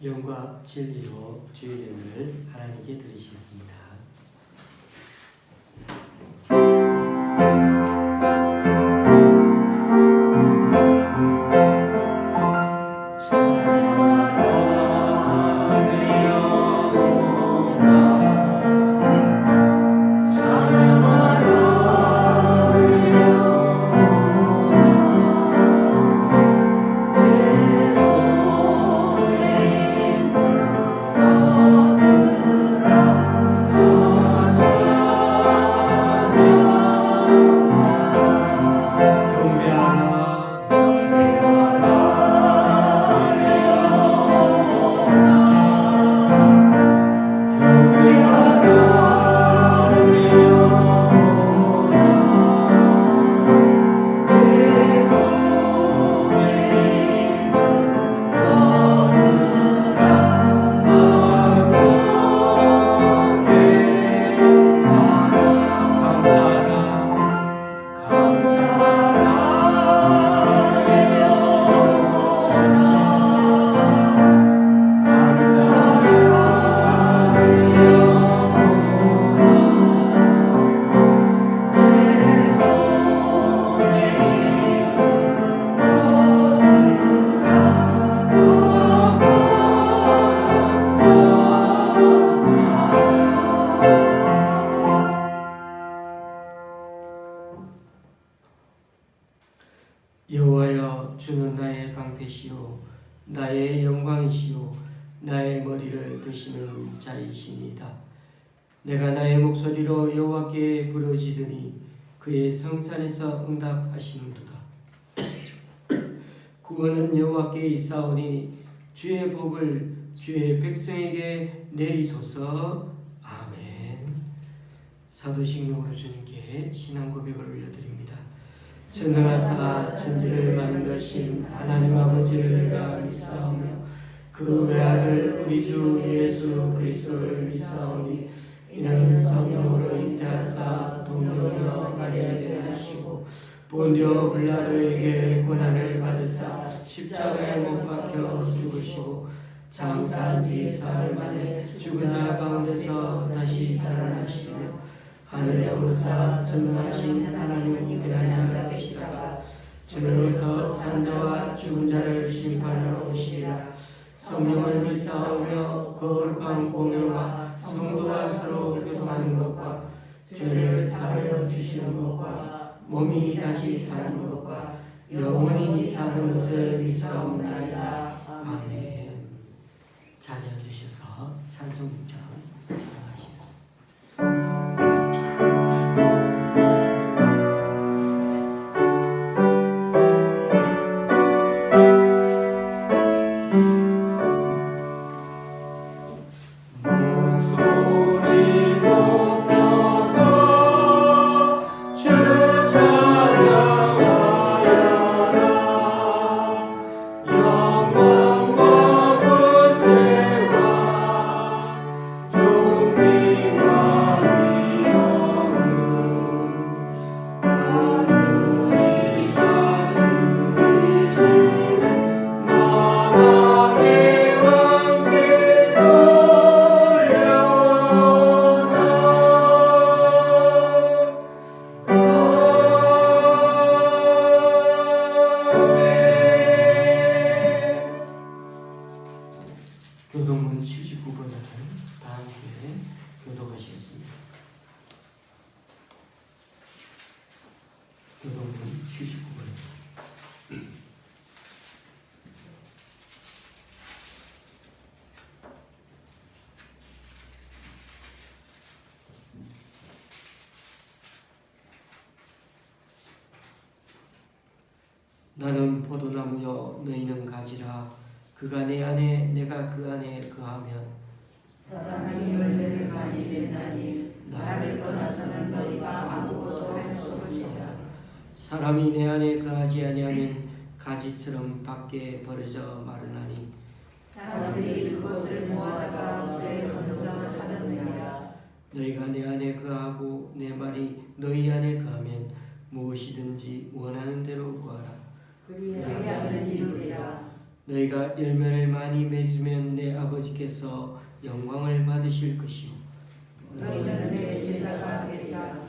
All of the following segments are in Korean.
영과 진리로 주의 이름을 하나님께 드리시겠습니다. 여호와여, 주는 나의 방패시요 나의 영광이시요 나의 머리를 드시는 자이시니이다. 내가 나의 목소리로 여호와께 부르짖으니 그의 성산에서 응답하시는도다. 구원은 여호와께 있사오니 주의 복을 주의 백성에게 내리소서. 아멘. 사도신경으로 주님께 신앙 고백을 올려드립니다. 전능하사 천지를 만드신 하나님 아버지를 내가 믿사오며 그 외아들 우리 주 예수 그리스도를 믿사오니 이는 성령으로 잉태하사 동정녀 마리아에게 나시고 본디오 빌라도에게 고난을 받으사 십자가에 못 박혀 죽으시고 장사한 지 사흘 만에 죽은 자 가운데서 다시 살아나시며 하늘에 오르사 전능하신 하나님의 일어난 자 계시다가 저리로서 산 자와 죽은 자를 심판하러 오시리라. 성령을 믿사오며 거룩한 공회와 성도가 서로 교통하는 것과 죄를 사하여 주시는 것과 몸이 다시 사는 것과 영원히 사는 것을 믿사옵나이다. 아멘. 자리에 앉으셔서 찬송 6장 찬송하시겠습니다. 교동문 79번을 다 함께 교독하시겠습니다. 교동문 79번입니다. 나는 포도나무여 너희는 가지라. 그가 내 안에 내가 그 안에 거하면 사람이 열매를 많이 맺나니 나를 떠나서는 너희가 아무것도 할 수 없으리라. 사람이 내 안에 거하지 아니하면 가지처럼 밖에 버려져 마르나니 사람들이 그것을 모아다가 물에 던져서 사느니라. 너희가 내 안에 거하고 내 말이 너희 안에 거하면 무엇이든지 원하는 대로 구하라. 그리하면 이루리라. 너희가 열매를 많이 맺으면 내 아버지께서 영광을 받으실 것이요 너희는 내 제자가 되리라.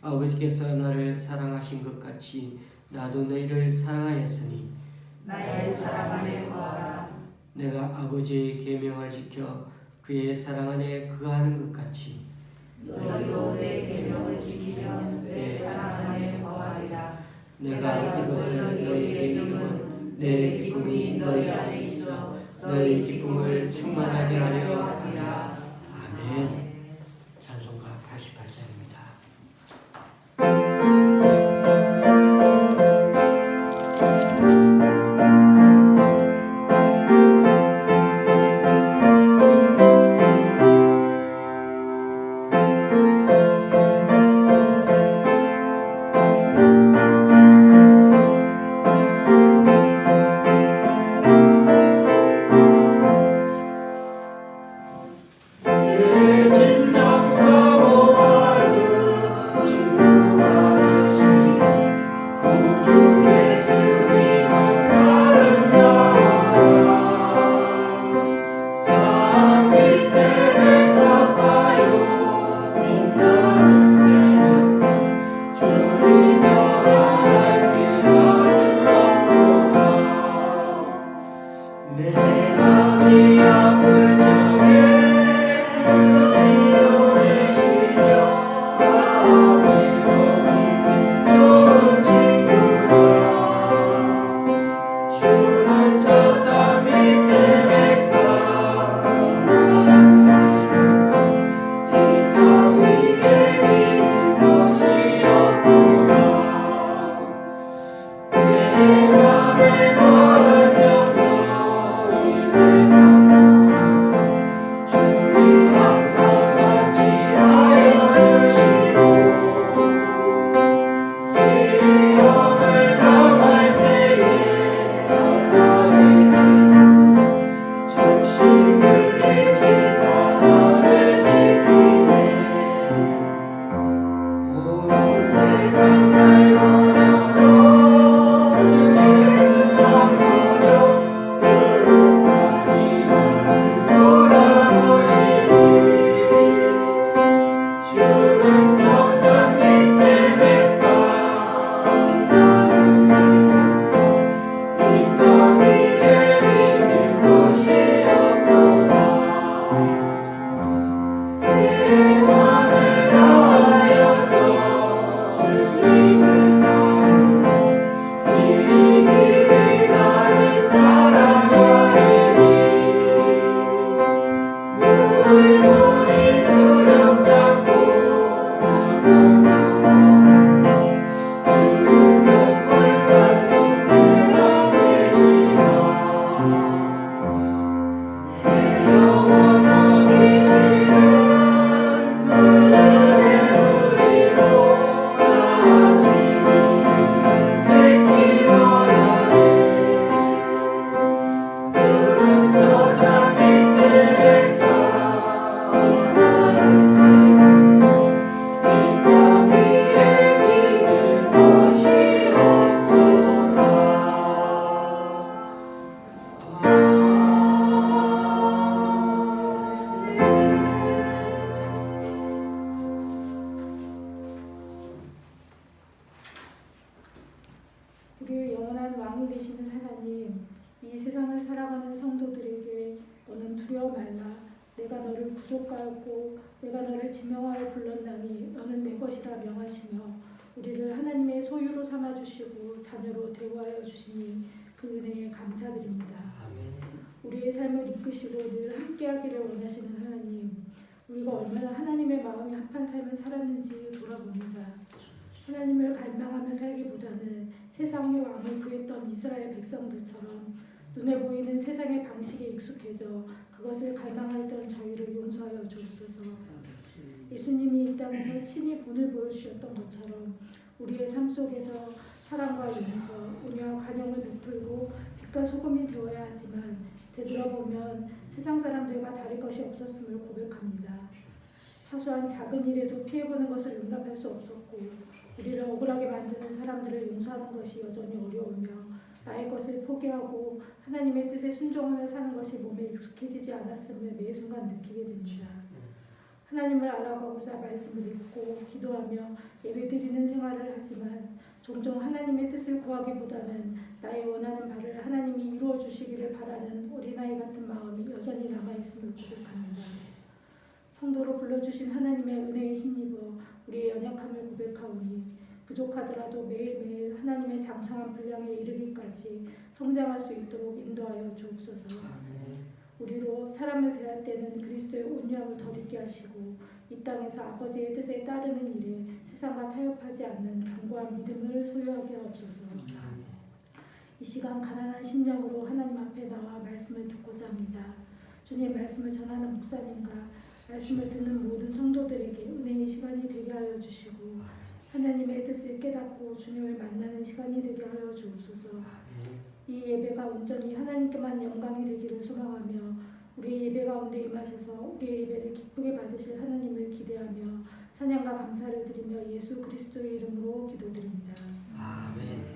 아버지께서 나를 사랑하신 것 같이 나도 너희를 사랑하였으니 나의 사랑 안에 거하라. 내가 아버지의 계명을 지켜 그의 사랑 안에 거하는 것 같이 너희도 내 계명을 지키면 내 사랑 안에 거하리라. 내가 이것을 너희에게 이름은 내 기쁨이 너희 안에 있어 너희 기쁨을 충만하게 하려 함이라. 아멘. 찬송가 88장입니다. 우리의 영원한 왕이 되시는 하나님, 이 세상을 살아가는 성도들에게 너는 두려워 말라. 내가 너를 구속하였고 내가 너를 지명하여 불렀나니 너는 내 것이라 명하시며 우리를 하나님의 소유로 삼아주시고 자녀로 대우하여 주시니 그 은혜에 감사드립니다. 우리의 삶을 이끄시고 늘 함께하기를 원하시는 하나님, 우리가 얼마나 하나님의 마음이 합한 삶을 살았는지 돌아봅니다. 하나님을 갈망하며 살기보다는 세상의 왕을 구했던 이스라엘 백성들처럼 눈에 보이는 세상의 방식에 익숙해져 그것을 갈망하던 저희를 용서하여 주옵소서. 예수님이 이 땅에서 친히 본을 보여주셨던 것처럼 우리의 삶 속에서 사랑과 용서, 은혜와 관용을 베풀고 빛과 소금이 되어야 하지만 되돌아보면 세상 사람들과 다를 것이 없었음을 고백합니다. 사소한 작은 일에도 피해보는 것을 용납할 수 없었고 우리를 억울하게 만드는 사람들을 용서하는 것이 여전히 어려우며 나의 것을 포기하고 하나님의 뜻에 순종하며 사는 것이 몸에 익숙해지지 않았음을 매 순간 느끼게 됩니다. 하나님을 알아가고자 말씀을 읽고 기도하며 예배드리는 생활을 하지만 종종 하나님의 뜻을 구하기보다는 나의 원하는 바를 하나님이 이루어 주시기를 바라는 어린아이 같은 마음이 여전히 남아있음을 고백합니다. 성도로 불러주신 하나님의 은혜에 힘입어 우리의 연약함을 고백하오니 부족하더라도 매일매일 하나님의 장성한 분량에 이르기까지 성장할 수 있도록 인도하여 주옵소서. 우리로 사람을 대할 때는 그리스도의 온유함을 덧입게 하시고 이 땅에서 아버지의 뜻에 따르는 일에 세상과 타협하지 않는 견고한 믿음을 소유하게 하옵소서. 이 시간 가난한 심령으로 하나님 앞에 나와 말씀을 듣고자 합니다. 주님 말씀을 전하는 목사님과 말씀을 듣는 모든 성도들에게 은혜의 시간이 되게 하여 주시고 하나님의 뜻을 깨닫고 주님을 만나는 시간이 되게 하여 주옵소서. 이 예배가 온전히 하나님께만 영광이 되기를 소망하며 우리의 예배 가운데 임하셔서 우리의 예배를 기쁘게 받으실 하나님을 기대하며 찬양과 감사를 드리며 예수 그리스도의 이름으로 기도드립니다. 아멘.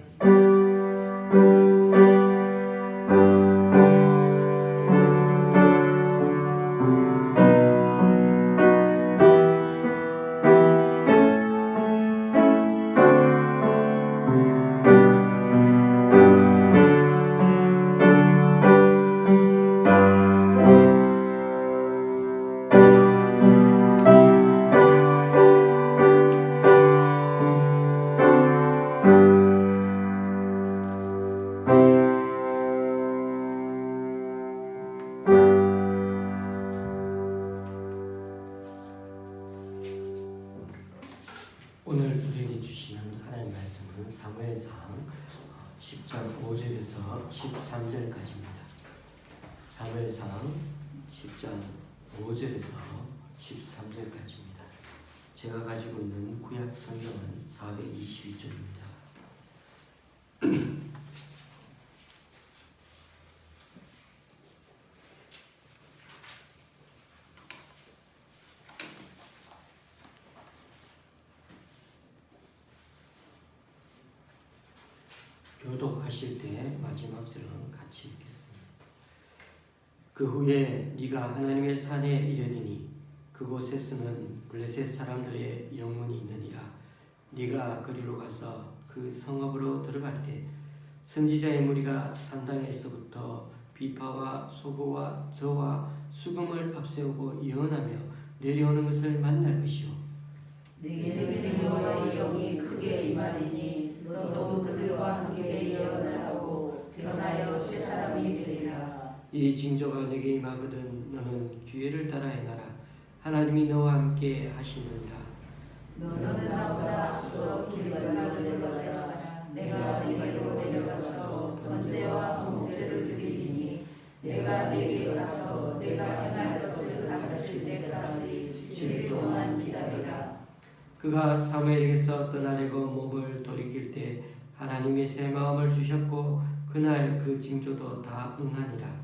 오늘 우리에게 주시는 하나님 말씀은 사무엘상 10장 5절에서 13절까지입니다. 사무엘상 10장 5절에서 13절까지입니다. 제가 가지고 있는 구약 성경은 422쪽입니다. 교독하실 때 마지막 절은 같이 읽겠습니다. 그 후에 네가 하나님의 산에 이르리니 그곳에서는 블레셋 사람들의 영문이 있느니라. 네가 그리로 가서 그 성읍으로 들어갈 때 선지자의 무리가 산당에서부터 비파와 소고와 저와 수금을 앞세우고 예언하며 내려오는 것을 만날 것이요 내게 여호와의 영이 크게 임하리니 너도 그들과 함께 예언을 하고 변하여 새 사람이 되리라. 이 징조가 내게 임하거든 너는 기회를 따라 행하라. 하나님이 너와 함께 하시느니라. 너는 나보다 앞서 길갈로 내려가자. 내가 네게로 내려가서 번제와 봉제를 드리리니 내가 네게 가서 내가 행할 것을 가르칠 때까지 7일 동안 기다리라. 그가 사무엘에게서 떠나려고 몸을 돌이킬 때 하나님이 새 마음을 주셨고 그날 그 징조도 다 응하니라.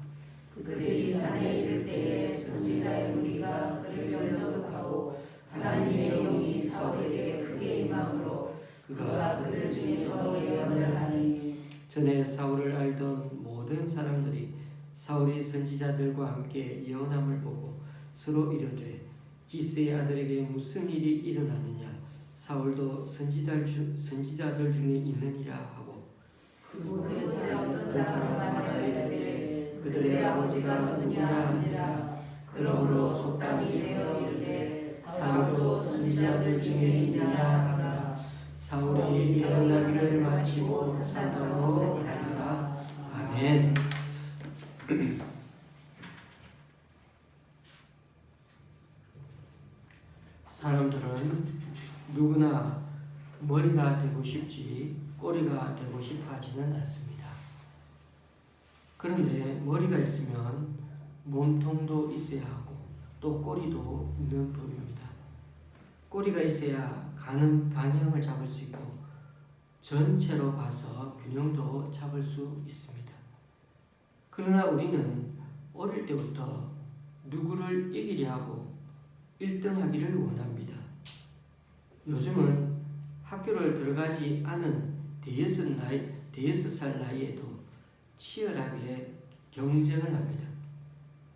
그들이 산에 이를 때에 선지자의 무리가 그를 면접하고 하나님의 영이 사울에게 크게 임함으로 그가 그들 중에서 예언을 하니 전에 사울을 알던 모든 사람들이 사울이 선지자들과 함께 예언함을 보고 서로 이르되 기스의 아들에게 무슨 일이 일어났느냐 사울도 선지자들 중에 있느니라 하고 그곳에 어떤 사람만 말하되 그들의 아버지가 누구냐 하니라. 그러므로 속담이 되어 이르되 사울도 선지자들 중에 있느냐 하라. 사울이 예언하기를 마치고 산당으로 가니라. 아멘. 사람들은 누구나 머리가 되고 싶지 꼬리가 되고 싶어 하지는 않습니다. 그런데 머리가 있으면 몸통도 있어야 하고 또 꼬리도 있는 법입니다. 꼬리가 있어야 가는 방향을 잡을 수 있고 전체로 봐서 균형도 잡을 수 있습니다. 그러나 우리는 어릴 때부터 누구를 이기려 하고 1등하기를 원합니다. 요즘은 학교를 들어가지 않은 대여섯 살 나이에도 치열하게 경쟁을 합니다.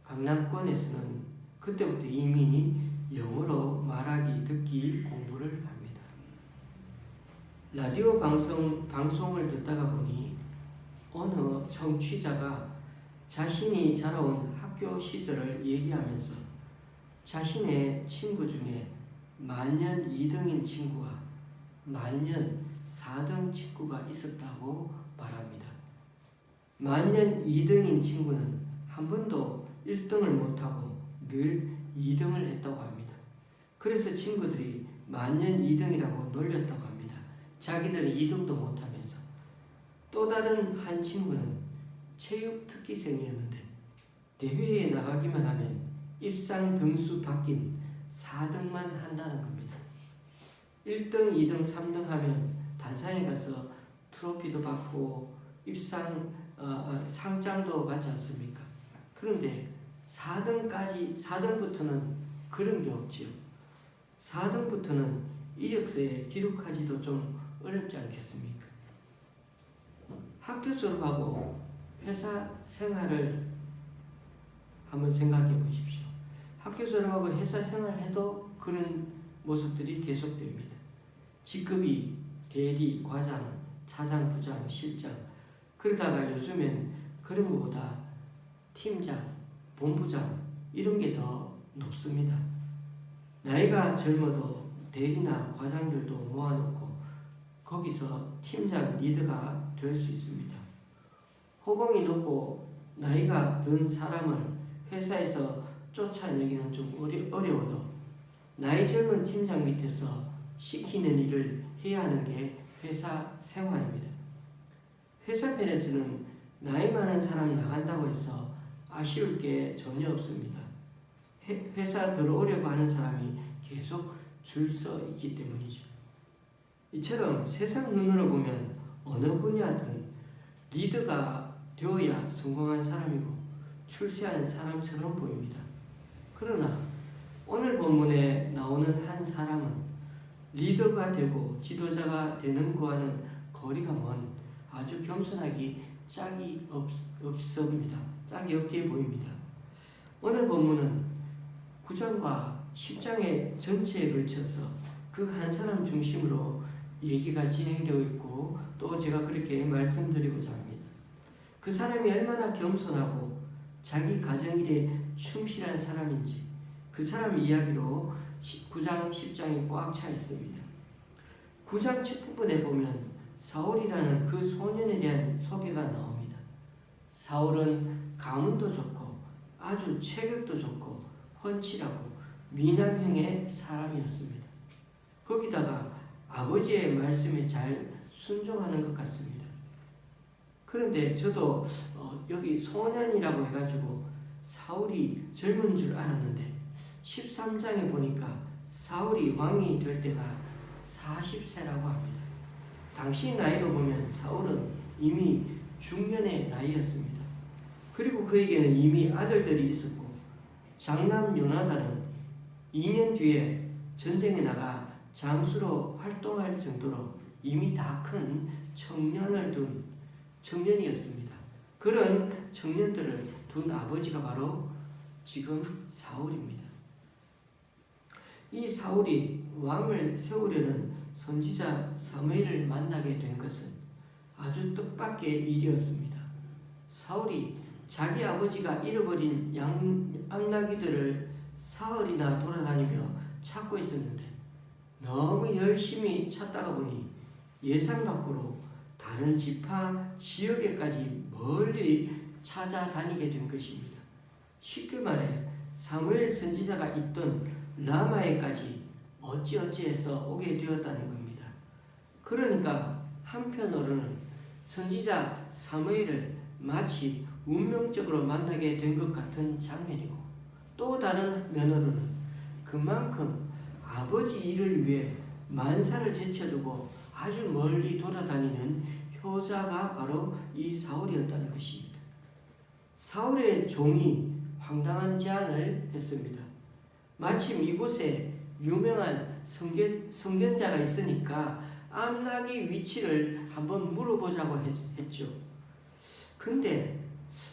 강남권에서는 그때부터 이미 영어로 말하기, 듣기 공부를 합니다. 라디오 방송을 듣다가 보니 어느 청취자가 자신이 자라온 학교 시절을 얘기하면서 자신의 친구 중에 만년 2등인 친구와 만년 4등 친구가 있었다고 말합니다. 만년 2등인 친구는 한 번도 1등을 못하고 늘 2등을 했다고 합니다. 그래서 친구들이 만년 2등이라고 놀렸다고 합니다. 자기들은 2등도 못하면서. 또 다른 한 친구는 체육 특기생이었는데 대회에 나가기만 하면 입상 등수 바뀐 4등만 한다는 겁니다. 1등, 2등, 3등 하면 단상에 가서 트로피도 받고 상장도 받지 않습니까? 그런데 4등부터는 그런 게 없지요. 4등부터는 이력서에 기록하기도 좀 어렵지 않겠습니까? 학교 졸업하고 회사 생활을 한번 생각해 보십시오. 학교 졸업하고 회사 생활해도 그런 모습들이 계속됩니다. 직급이 대리, 과장, 차장, 부장, 실장. 그러다가 요즘엔 그런 것보다 팀장, 본부장 이런 게 더 높습니다. 나이가 젊어도 대리나 과장들도 모아놓고 거기서 팀장, 리더가 될 수 있습니다. 호봉이 높고 나이가 든 사람을 회사에서 쫓아내기는 좀 어려워도 나이 젊은 팀장 밑에서 시키는 일을 해야 하는 게 회사 생활입니다. 회사 편에서는 나이 많은 사람 나간다고 해서 아쉬울 게 전혀 없습니다. 회사 들어오려고 하는 사람이 계속 줄 서 있기 때문이죠. 이처럼 세상 눈으로 보면 어느 분야든 리더가 되어야 성공한 사람이고 출세하는 사람처럼 보입니다. 그러나 오늘 본문에 나오는 한 사람은 리더가 되고 지도자가 되는 것과는 거리가 먼 아주 겸손하기 짝이 없습니다. 짝이 없게 보입니다. 오늘 본문은 9장과 10장의 전체에 걸쳐서 그 한 사람 중심으로 얘기가 진행되어 있고 또 제가 그렇게 말씀드리고자 합니다. 그 사람이 얼마나 겸손하고 자기 가정일에 충실한 사람인지 그 사람 이야기로 9장, 10장이 꽉 차 있습니다. 9장 첫 부분에 보면 사울이라는 그 소년에 대한 소개가 나옵니다. 사울은 가문도 좋고 아주 체격도 좋고 훤칠하고 미남형의 사람이었습니다. 거기다가 아버지의 말씀에 잘 순종하는 것 같습니다. 그런데 저도 여기 소년이라고 해가지고 사울이 젊은 줄 알았는데 13장에 보니까 사울이 왕이 될 때가 40세라고 합니다. 당시 나이로 보면 사울은 이미 중년의 나이였습니다. 그리고 그에게는 이미 아들들이 있었고 장남 요나단은 2년 뒤에 전쟁에 나가 장수로 활동할 정도로 이미 다 큰 청년이었습니다. 그런 청년들을 둔 아버지가 바로 지금 사울입니다. 이 사울이 왕을 세우려는 선지자 사무엘을 만나게 된 것은 아주 뜻밖의 일이었습니다. 사울이 자기 아버지가 잃어버린 암나귀들을 사흘이나 돌아다니며 찾고 있었는데 너무 열심히 찾다가 보니 예상 밖으로 다른 지파 지역에까지 멀리 찾아다니게 된 것입니다. 쉽게 말해 사무엘 선지자가 있던 라마에까지 어찌어찌해서 오게 되었다는 겁니다. 그러니까 한편으로는 선지자 사무엘을 마치 운명적으로 만나게 된 것 같은 장면이고 또 다른 면으로는 그만큼 아버지 일을 위해 만사를 제쳐두고 아주 멀리 돌아다니는 효자가 바로 이 사울이었다는 것입니다. 사울의 종이 황당한 제안을 했습니다. 마침 이곳에 유명한 선견자가 있으니까 암낙의 위치를 한번 물어보자고 했죠. 근데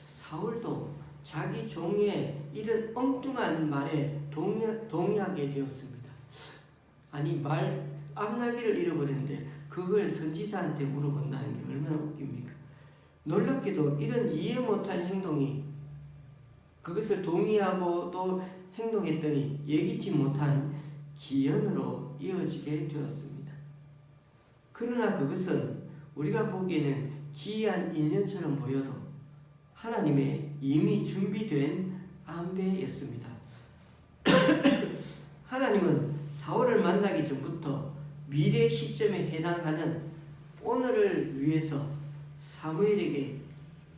사울도 자기 종의 이런 엉뚱한 말에 동의하게 되었습니다. 아니 암낙이를 잃어버렸는데 그걸 선지자한테 물어본다는 게 얼마나 웃깁니까? 놀랍게도 이런 이해 못할 행동이 그것을 동의하고 또 행동했더니 예기치 못한 기연으로 이어지게 되었습니다. 그러나 그것은 우리가 보기에는 기이한 일련처럼 보여도 하나님의 이미 준비된 안배였습니다. 하나님은 사울을 만나기 전부터 미래 시점에 해당하는 오늘을 위해서 사무엘에게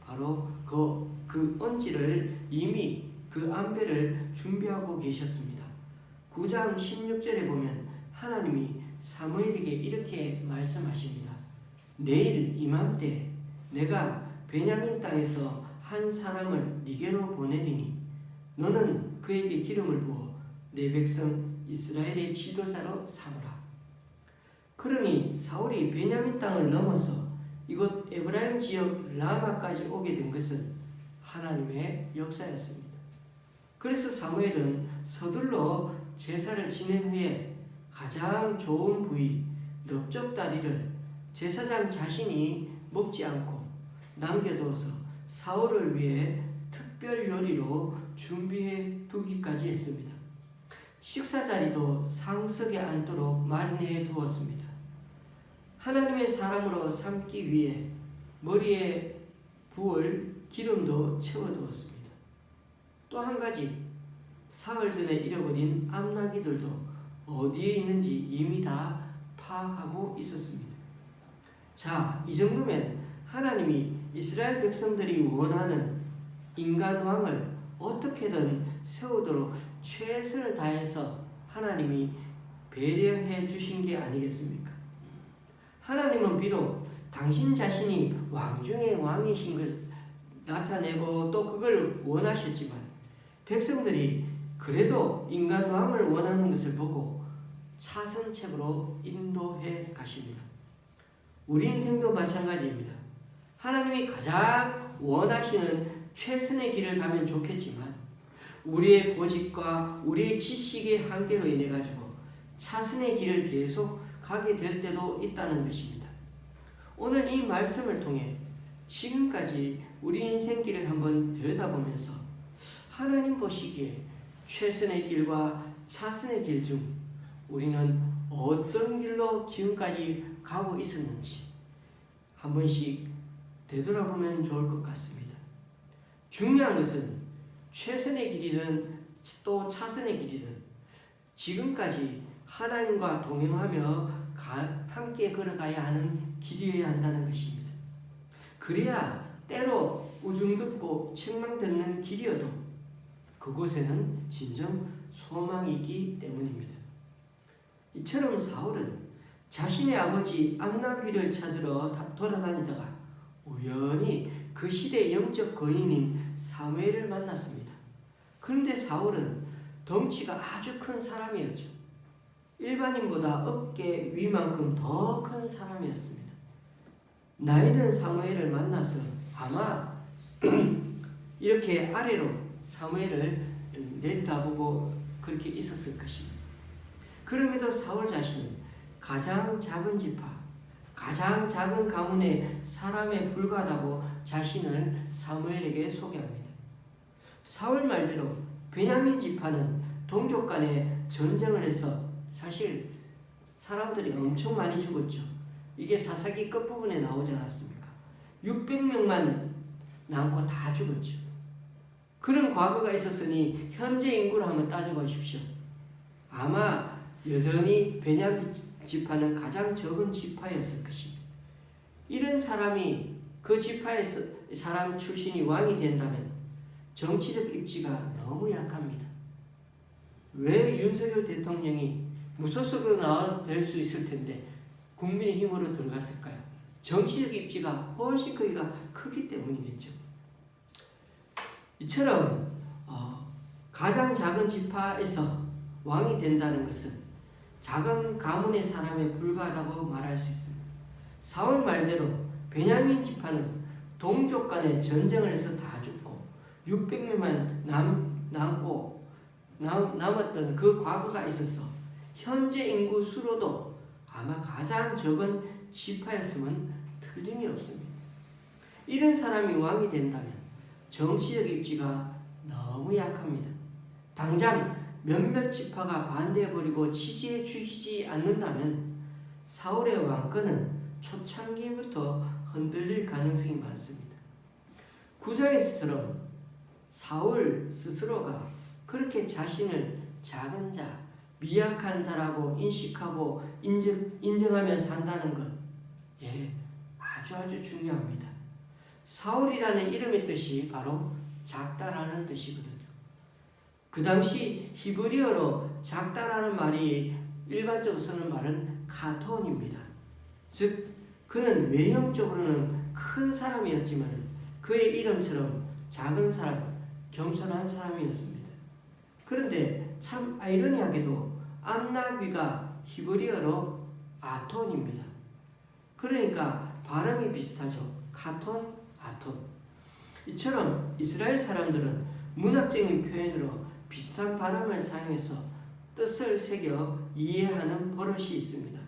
바로 그 언지를 이미 그 안배를 준비하고 계셨습니다. 9장 16절에 보면 하나님이 사무엘에게 이렇게 말씀하십니다. 내일 이맘때 내가 베냐민 땅에서 한 사람을 네게로 보내리니 너는 그에게 기름을 부어 내 백성 이스라엘의 지도자로 삼으라. 그러니 사울이 베냐민 땅을 넘어서 이곳 에브라임 지역 라마까지 오게 된 것은 하나님의 역사였습니다. 그래서 사무엘은 서둘러 제사를 지낸 후에 가장 좋은 부위 넓적다리를 제사장 자신이 먹지 않고 남겨두어서 사울을 위해 특별 요리로 준비해 두기까지 했습니다. 식사 자리도 상석에 앉도록 마련해 두었습니다. 하나님의 사람으로 삼기 위해 머리에 부을 기름도 채워두었습니다. 또 한 가지, 사흘 전에 잃어버린 암나기들도 어디에 있는지 이미 다 파악하고 있었습니다. 자, 이 정도면 하나님이 이스라엘 백성들이 원하는 인간 왕을 어떻게든 세우도록 최선을 다해서 하나님이 배려해 주신 게 아니겠습니까? 하나님은 비록 당신 자신이 왕 중에 왕이신 것을 나타내고 또 그걸 원하셨지만 백성들이 그래도 인간 왕을 원하는 것을 보고 차선책으로 인도해 가십니다. 우리 인생도 마찬가지입니다. 하나님이 가장 원하시는 최선의 길을 가면 좋겠지만 우리의 고집과 우리의 지식의 한계로 인해 가지고 차선의 길을 계속 가게 될 때도 있다는 것입니다. 오늘 이 말씀을 통해 지금까지 우리 인생길을 한번 들여다보면서 하나님 보시기에 최선의 길과 차선의 길 중 우리는 어떤 길로 지금까지 가고 있었는지 한 번씩 되돌아보면 좋을 것 같습니다. 중요한 것은 최선의 길이든 또 차선의 길이든 지금까지 하나님과 동행하며 함께 걸어가야 하는 길이어야 한다는 것입니다. 그래야 때로 우중듣고 책망듣는 길이어도 그곳에는 진정 소망이 있기 때문입니다. 이처럼 사울은 자신의 아버지 암나귀를 찾으러 돌아다니다가 우연히 그 시대의 영적 거인인 사무엘을 만났습니다. 그런데 사울은 덩치가 아주 큰 사람이었죠. 일반인보다 어깨 위만큼 더 큰 사람이었습니다. 나이든 사무엘을 만나서 아마 이렇게 아래로 사무엘을 내려다보고 그렇게 있었을 것입니다. 그럼에도 사울 자신은 가장 작은 지파, 가장 작은 가문의 사람에 불과하다고 자신을 사무엘에게 소개합니다. 사울 말대로 베냐민 지파는 동족 간에 전쟁을 해서 사실 사람들이 엄청 많이 죽었죠. 이게 사사기 끝부분에 나오지 않았습니까? 600명만 남고 다 죽었죠. 그런 과거가 있었으니 현재 인구를 한번 따져보십시오. 아마 여전히 베냐민 지파는 가장 적은 지파였을 것입니다. 이런 사람이 그 지파의 사람 출신이 왕이 된다면 정치적 입지가 너무 약합니다. 왜 윤석열 대통령이 무소속으로 나와도 될 수 있을 텐데 국민의힘으로 들어갔을까요? 정치적 입지가 훨씬 크기 때문이겠죠. 이처럼 가장 작은 지파에서 왕이 된다는 것은 작은 가문의 사람에 불과하다고 말할 수 있습니다. 사울 말대로 베냐민 지파는 동족 간의 전쟁을 해서 다 죽고 600명만 남았던 그 과거가 있어서 현재 인구 수로도 아마 가장 적은 지파였으면 틀림이 없습니다. 이런 사람이 왕이 된다면 정치적 입지가 너무 약합니다. 당장 몇몇 지파가 반대해버리고 지지해 주지 않는다면 사울의 왕권은 초창기부터 흔들릴 가능성이 많습니다. 9장에서처럼 사울 스스로가 그렇게 자신을 작은 자, 미약한 자라고 인식하고 인정하며 산다는 것, 아주 중요합니다. 사울이라는 이름의 뜻이 바로 작다라는 뜻이거든요. 그 당시 히브리어로 작다라는 말이 일반적으로 쓰는 말은 카톤입니다. 즉 그는 외형적으로는 큰 사람이었지만 그의 이름처럼 작은 사람, 겸손한 사람이었습니다. 그런데 참 아이러니하게도 암나귀가 히브리어로 아톤입니다. 그러니까 발음이 비슷하죠. 카톤, 아톤. 이처럼 이스라엘 사람들은 문학적인 표현으로 비슷한 발음을 사용해서 뜻을 새겨 이해하는 버릇이 있습니다.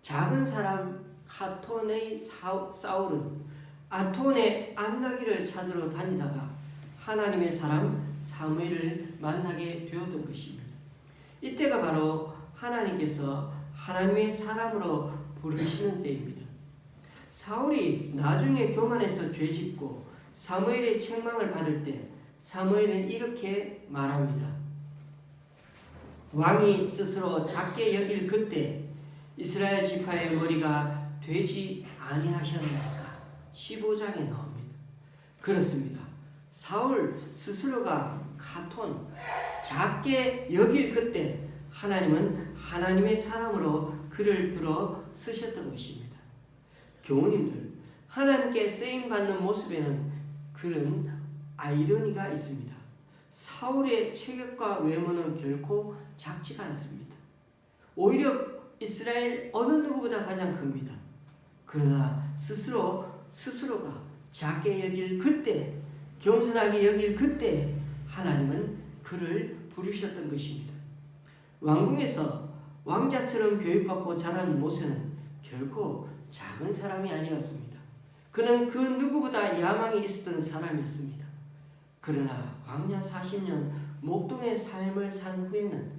작은 사람 카톤의 사울은 아톤의 암나귀를 찾으러 다니다가 하나님의 사람 사무엘을 만나게 되었던 것입니다. 이때가 바로 하나님께서 하나님의 사람으로 부르시는 때입니다. 사울이 나중에 교만해서 죄짓고 사무엘의 책망을 받을 때 사무엘은 이렇게 말합니다. 왕이 스스로 작게 여길 그때 이스라엘 지파의 머리가 되지 아니하셨나이까. 15장에 나옵니다. 그렇습니다. 사울 스스로가 카톤, 작게 여길 그때 하나님은 하나님의 사람으로 그를 들어 쓰셨던 것입니다. 교우님들, 하나님께 쓰임받는 모습에는 그런 아이러니가 있습니다. 사울의 체격과 외모는 결코 작지가 않습니다. 오히려 이스라엘 어느 누구보다 가장 큽니다. 그러나 스스로가 작게 여길 그때, 겸손하게 여길 그때 하나님은 그를 부르셨던 것입니다. 왕궁에서 왕자처럼 교육받고 자란 모세는 결코 작은 사람이 아니었습니다. 그는 그 누구보다 야망이 있었던 사람이었습니다. 그러나 광야 40년 목동의 삶을 산 후에는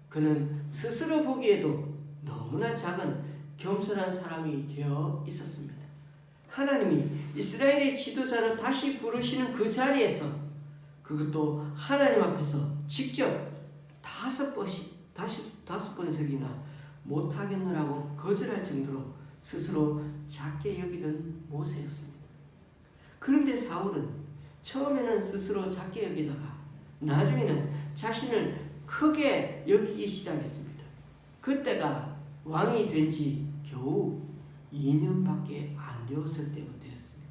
그는 스스로 보기에도 너무나 작은 겸손한 사람이 되어 있었습니다. 하나님이 이스라엘의 지도자로 다시 부르시는 그 자리에서 그것도 하나님 앞에서 직접 5번씩이나 못하겠노라고 거절할 정도로 스스로 작게 여기던 모세였습니다. 그런데 사울은 처음에는 스스로 작게 여기다가 나중에는 자신을 크게 여기기 시작했습니다. 그때가 왕이 된 지 겨우 2년밖에 안 되었을 때부터였습니다.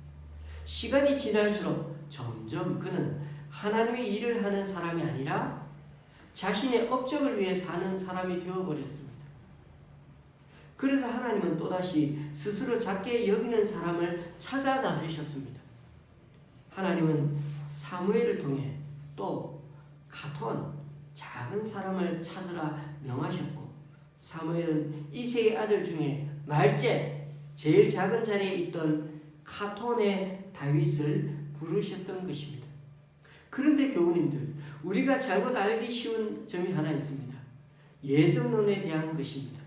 시간이 지날수록 점점 그는 하나님의 일을 하는 사람이 아니라 자신의 업적을 위해 사는 사람이 되어버렸습니다. 그래서 하나님은 또다시 스스로 작게 여기는 사람을 찾아 나서셨습니다. 하나님은 사무엘을 통해 또 카톤, 작은 사람을 찾으라 명하셨고 사무엘은 이새의 아들 중에 말째, 제일 작은 자리에 있던 카톤의 다윗을 부르셨던 것입니다. 그런데 교우님들, 우리가 잘못 알기 쉬운 점이 하나 있습니다. 예정론에 대한 것입니다.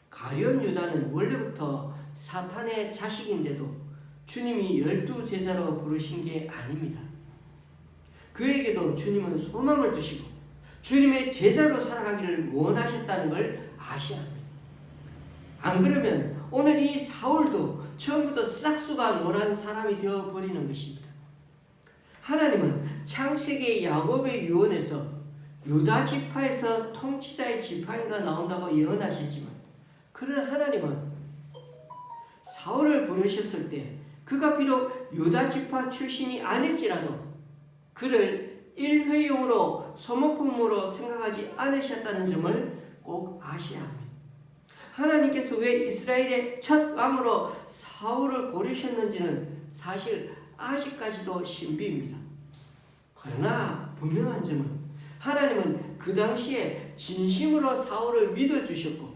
가룟 유다는 원래부터 사탄의 자식인데도 주님이 12제자로 부르신 게 아닙니다. 그에게도 주님은 소망을 두시고 주님의 제자로 살아가기를 원하셨다는 걸 아셔야 합니다. 안 그러면 오늘 이 사울도 처음부터 싹수가 노란 사람이 되어버리는 것입니다. 하나님은 창세기 야곱의 유언에서 유다 지파에서 통치자의 지팡이가 나온다고 예언하셨지만 그러나 하나님은 사울을 부르셨을 때 그가 비록 유다 지파 출신이 아닐지라도 그를 일회용으로 소모품으로 생각하지 않으셨다는 점을 꼭 아셔야 합니다. 하나님께서 왜 이스라엘의 첫 왕으로 사울을 고르셨는지는 사실 아직까지도 신비입니다. 그러나 분명한 점은 하나님은 그 당시에 진심으로 사울을 믿어주셨고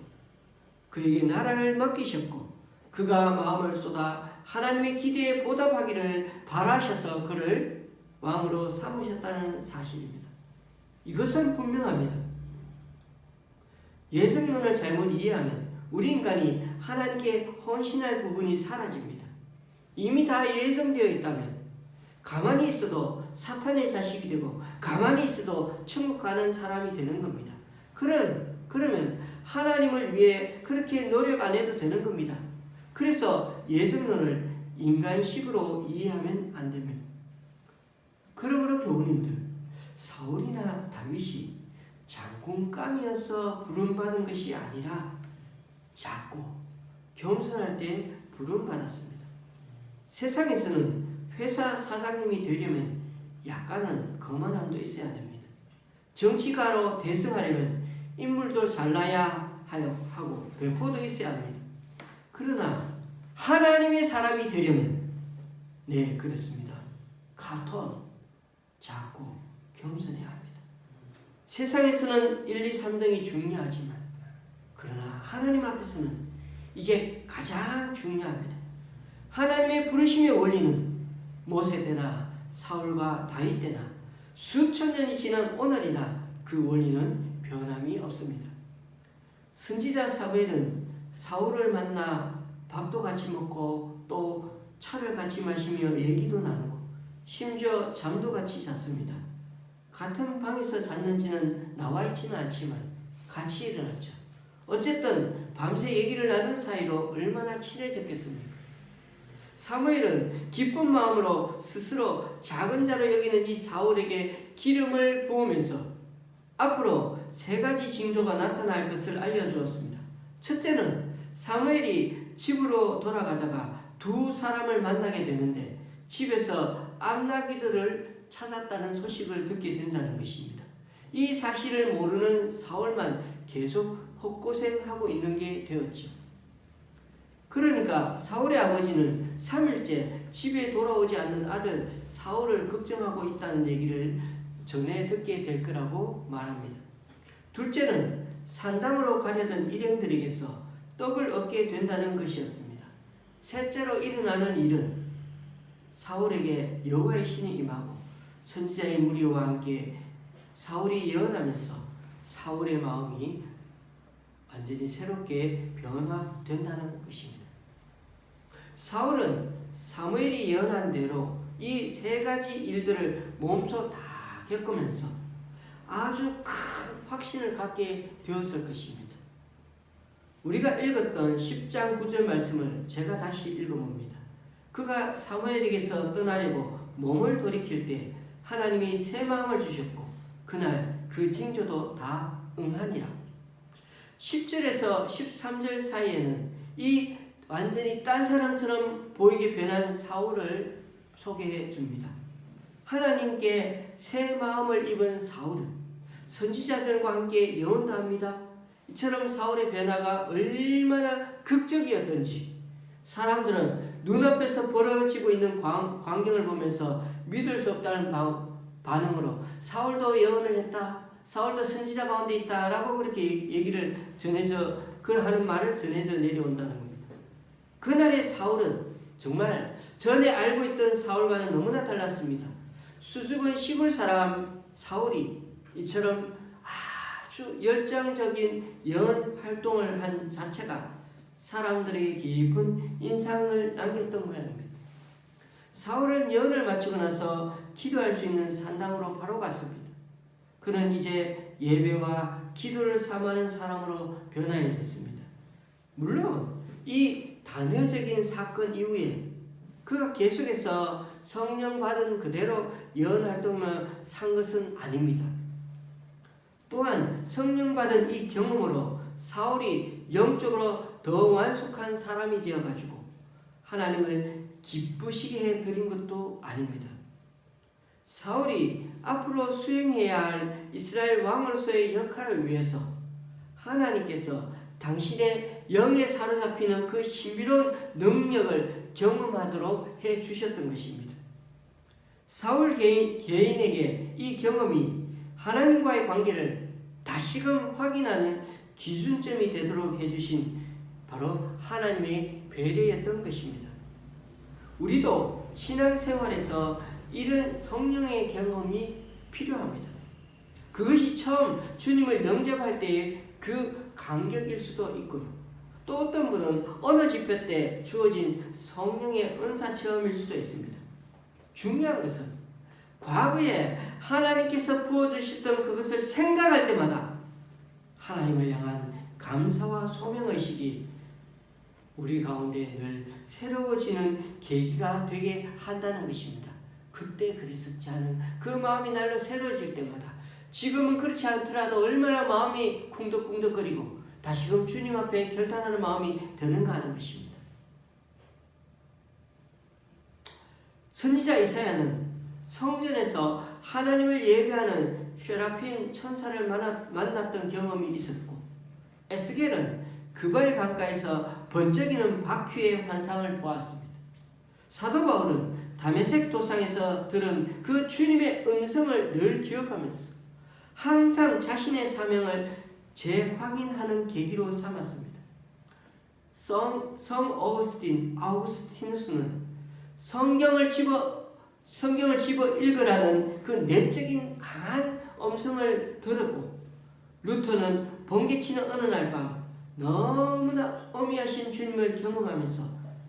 그에게 나라를 맡기셨고 그가 마음을 쏟아 하나님의 기대에 보답하기를 바라셔서 그를 왕으로 삼으셨다는 사실입니다. 이것은 분명합니다. 예정론을 잘못 이해하면 우리 인간이 하나님께 헌신할 부분이 사라집니다. 이미 다 예정되어 있다면 가만히 있어도 사탄의 자식이 되고 가만히 있어도 천국 가는 사람이 되는 겁니다. 그러면 하나님을 위해 그렇게 노력 안 해도 되는 겁니다. 그래서 예정론을 인간식으로 이해하면 안 됩니다. 그러므로 교우님들, 사울이나 다윗이 장군감이어서 부름받은 것이 아니라 작고 겸손할 때 부름받았습니다. 세상에서는 회사 사장님이 되려면 약간은 거만함도 있어야 됩니다. 정치가로 대승하려면 인물도 잘나야 하고 배포도 있어야 합니다. 그러나 하나님의 사람이 되려면 네, 그렇습니다. 가톤, 작고 겸손해야 합니다. 세상에서는 1, 2, 3등이 중요하지만 그러나 하나님 앞에서는 이게 가장 중요합니다. 하나님의 부르심의 원리는 모세 때나 사울과 다윗 때나 수천 년이 지난 오늘이나 그 원리는 변함이 없습니다. 선지자 사무엘은 사울을 만나 밥도 같이 먹고 또 차를 같이 마시며 얘기도 나누고 심지어 잠도 같이 잤습니다. 같은 방에서 잤는지는 나와 있지는 않지만 같이 일어났죠. 어쨌든 밤새 얘기를 나눈 사이로 얼마나 친해졌겠습니까? 사무엘은 기쁜 마음으로 스스로 작은 자로 여기는 이 사울에게 기름을 부으면서 앞으로 3가지 징조가 나타날 것을 알려주었습니다. 첫째는 사무엘이 집으로 돌아가다가 2 사람을 만나게 되는데 집에서 암나귀들을 찾았다는 소식을 듣게 된다는 것입니다. 이 사실을 모르는 사울만 계속 헛고생하고 있는 게 되었죠. 그러니까 사울의 아버지는 3일째 집에 돌아오지 않는 아들 사울을 걱정하고 있다는 얘기를 전해 듣게 될 거라고 말합니다. 둘째는 산당으로 가려던 일행들에게서 떡을 얻게 된다는 것이었습니다. 셋째로 일어나는 일은 사울에게 여호와의 신이 임하고 선지자의 무리와 함께 사울이 예언하면서 사울의 마음이 완전히 새롭게 변화된다는 것입니다. 사울은 사무엘이 예언한 대로 이 3가지 일들을 몸소 다 겪으면서 아주 큰 확신을 갖게 되었을 것입니다. 우리가 읽었던 10장 9절 말씀을 제가 다시 읽어봅니다. 그가 사무엘에게서 떠나려고 몸을 돌이킬 때 하나님이 새 마음을 주셨고 그날 그 징조도 다 응하니라. 10절에서 13절 사이에는 이 완전히 딴 사람처럼 보이게 변한 사울을 소개해 줍니다. 하나님께 새 마음을 입은 사울은 선지자들과 함께 예언도 합니다. 이처럼 사울의 변화가 얼마나 극적이었던지 사람들은 눈앞에서 벌어지고 있는 광경을 보면서 믿을 수 없다는 반응으로 사울도 예언을 했다, 사울도 선지자 가운데 있다 라고 그렇게 얘기를 전해져 하는 말을 전해져 내려온다는 겁니다. 그날의 사울은 정말 전에 알고 있던 사울과는 너무나 달랐습니다. 수줍은 시골 사람 사울이 이처럼 아주 열정적인 예언 활동을 한 자체가 사람들에게 깊은 인상을 남겼던 모양입니다. 사울은 예언을 마치고 나서 기도할 수 있는 산당으로 바로 갔습니다. 그는 이제 예배와 기도를 삼하는 사람으로 변화해졌습니다. 물론 이 단회적인 사건 이후에 그가 계속해서 성령 받은 그대로 예언 활동을 산 것은 아닙니다. 또한 성령 받은 이 경험으로 사울이 영적으로 더 완숙한 사람이 되어가지고 하나님을 기쁘시게 해드린 것도 아닙니다. 사울이 앞으로 수행해야 할 이스라엘 왕으로서의 역할을 위해서 하나님께서 당신의 영에 사로잡히는 그 신비로운 능력을 경험하도록 해 주셨던 것입니다. 사울 개인에게 이 경험이 하나님과의 관계를 다시금 확인하는 기준점이 되도록 해주신 바로 하나님의 배려였던 것입니다. 우리도 신앙생활에서 이런 성령의 경험이 필요합니다. 그것이 처음 주님을 영접할 때의 그 감격일 수도 있고요. 또 어떤 분은 어느 집회 때 주어진 성령의 은사 체험일 수도 있습니다. 중요한 것은 과거에 하나님께서 부어주셨던 그것을 생각할 때마다 하나님을 향한 감사와 소명의식이 우리 가운데 늘 새로워지는 계기가 되게 한다는 것입니다. 그때 그랬었지 않은 그 마음이 날로 새로워질 때마다 지금은 그렇지 않더라도 얼마나 마음이 쿵덕쿵덕거리고 다시금 주님 앞에 결단하는 마음이 드는가 하는 것입니다. 선지자 이사야는 성전에서 하나님을 예배하는 쉐라핀 천사를 만났던 경험이 있었고, 에스겔은 그발 강가에서 번쩍이는 바퀴의 환상을 보았습니다. 사도 바울은 다메섹 도상에서 들은 그 주님의 음성을 늘 기억하면서 항상 자신의 사명을 재확인하는 계기로 삼았습니다. 성 아우구스티누스는 성경을 집어 읽으라는 그 내적인 강한 음성을 들었고, 루터는 번개치는 어느 날 밤 너무나 어미하신 주님을 경험하면서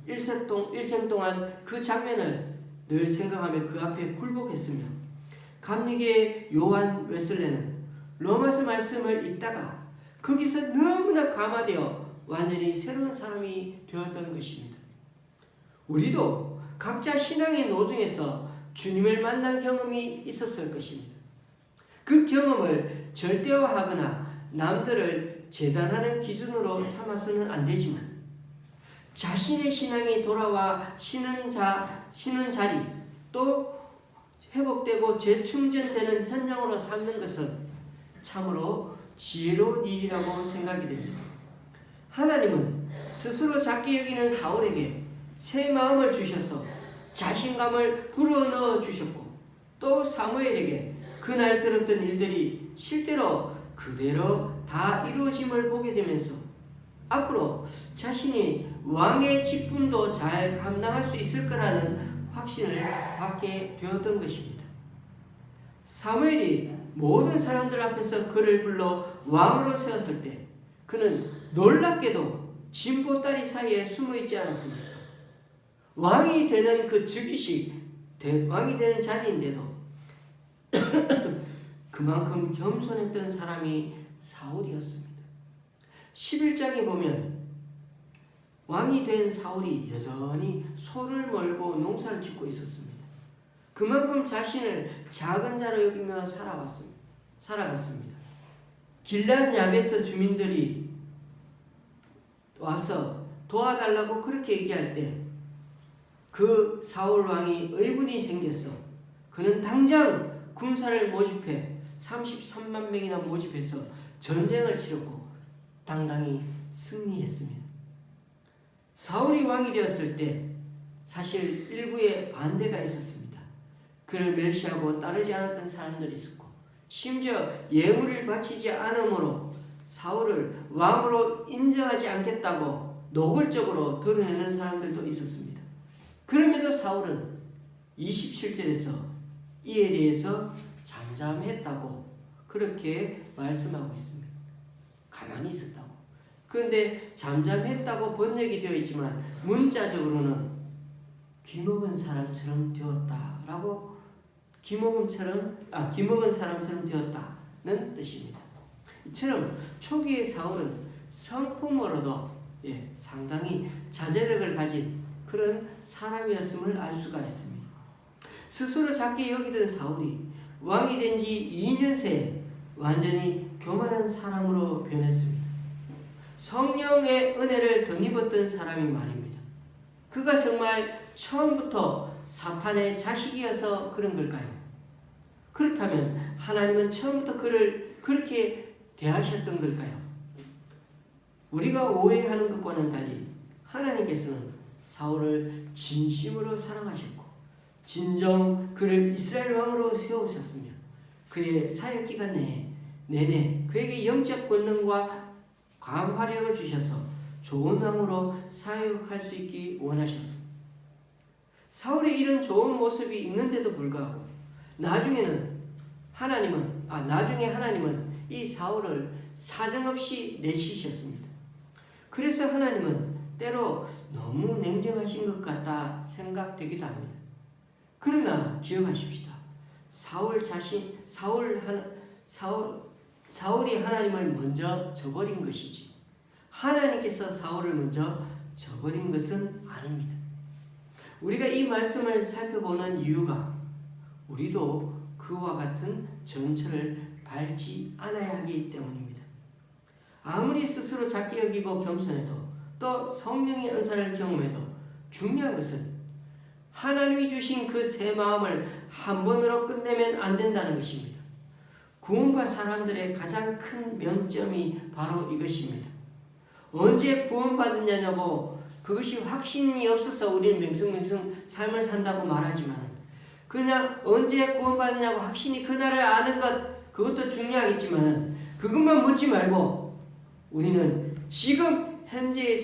일생 동안 그 장면을 늘 생각하며 그 앞에 굴복했으며, 감리교의 요한 웨슬레는 로마서 말씀을 읽다가 거기서 너무나 감화되어 완전히 새로운 사람이 되었던 것입니다. 우리도 각자 신앙의 노중에서 주님을 만난 경험이 있었을 것입니다. 그 경험을 절대화하거나 남들을 재단하는 기준으로 삼아서는 안 되지만, 자신의 신앙이 돌아와 쉬는 자리, 또 회복되고 재충전되는 현장으로 삼는 것은 참으로 지혜로운 일이라고 생각이 됩니다. 하나님은 스스로 작게 여기는 사울에게 새 마음을 주셔서 자신감을 불어넣어 주셨고, 또 사무엘에게 그날 들었던 일들이 실제로 그대로 다 이루어짐을 보게 되면서 앞으로 자신이 왕의 직분도 잘 감당할 수 있을 거라는 확신을 받게 되었던 것입니다. 사무엘이 모든 사람들 앞에서 그를 불러 왕으로 세웠을 때 그는 놀랍게도 진보다리 사이에 숨어 있지 않았습니까? 왕이 되는 그 즉위식, 왕이 되는 자리인데도 그만큼 겸손했던 사람이 사울이었습니다. 11장에 보면 왕이 된 사울이 여전히 소를 몰고 농사를 짓고 있었습니다. 그만큼 자신을 작은 자로 여기며 살아갔습니다. 길랏 야베스 주민들이 와서 도와달라고 그렇게 얘기할 때 그 사울 왕이 의분이 생겼어. 그는 당장 군사를 모집해 33만 명이나 모집해서 전쟁을 치렀고 당당히 승리했습니다. 사울이 왕이 되었을 때 사실 일부의 반대가 있었습니다. 그를 멸시하고 따르지 않았던 사람들이 있었고, 심지어 예물을 바치지 않으므로 사울을 왕으로 인정하지 않겠다고 노골적으로 드러내는 사람들도 있었습니다. 그럼에도 사울은 27절에서 이에 대해서 잠잠했다고 그렇게 말씀하고 있습니다. 가만히 있었다고. 그런데 잠잠했다고 번역이 되어 있지만 문자적으로는 귀먹은 사람처럼 되었다라고, 귀먹은 사람처럼 되었다는 뜻입니다. 이처럼 초기의 사울은 성품으로도 상당히 자제력을 가진 그런 사람이었음을 알 수가 있습니다. 스스로 작게 여기던 사울이 왕이 된 지 2년 새에 완전히 교만한 사람으로 변했습니다. 성령의 은혜를 덧입었던 사람이 말입니다. 그가 정말 처음부터 사탄의 자식이어서 그런 걸까요? 그렇다면 하나님은 처음부터 그를 그렇게 대하셨던 걸까요? 우리가 오해하는 것과는 달리 하나님께서는 사울을 진심으로 사랑하셨고 진정 그를 이스라엘 왕으로 세우셨으며 그의 사역 기간 내내 그에게 영적 권능과 감화력을 주셔서 좋은 왕으로 사역할 수 있기 원하셨습니다. 사울의 이런 좋은 모습이 있는데도 불구하고 나중에 하나님은 이 사울을 사정없이 내치셨습니다. 그래서 하나님은 때로 너무 냉정하신 것 같다 생각되기도 합니다. 그러나 기억하십시다. 사울이 하나님을 먼저 저버린 것이지 하나님께서 사울을 먼저 저버린 것은 아닙니다. 우리가 이 말씀을 살펴보는 이유가 우리도 그와 같은 전철을 밟지 않아야 하기 때문입니다. 아무리 스스로 작게 여기고 겸손해도 또 성령의 은사를 경험해도 중요한 것은 하나님이 주신 그 새 마음을 한 번으로 끝내면 안 된다는 것입니다. 구원받은 사람들의 가장 큰 명점이 바로 이것입니다. 언제 구원받았냐고 그것이 확신이 없어서 우리는 맹성맹성 삶을 산다고 말하지만 그냥 언제 구원받았냐고 확신이 그날을 아는 것 그것도 중요하겠지만 그것만 묻지 말고 우리는 지금 현재의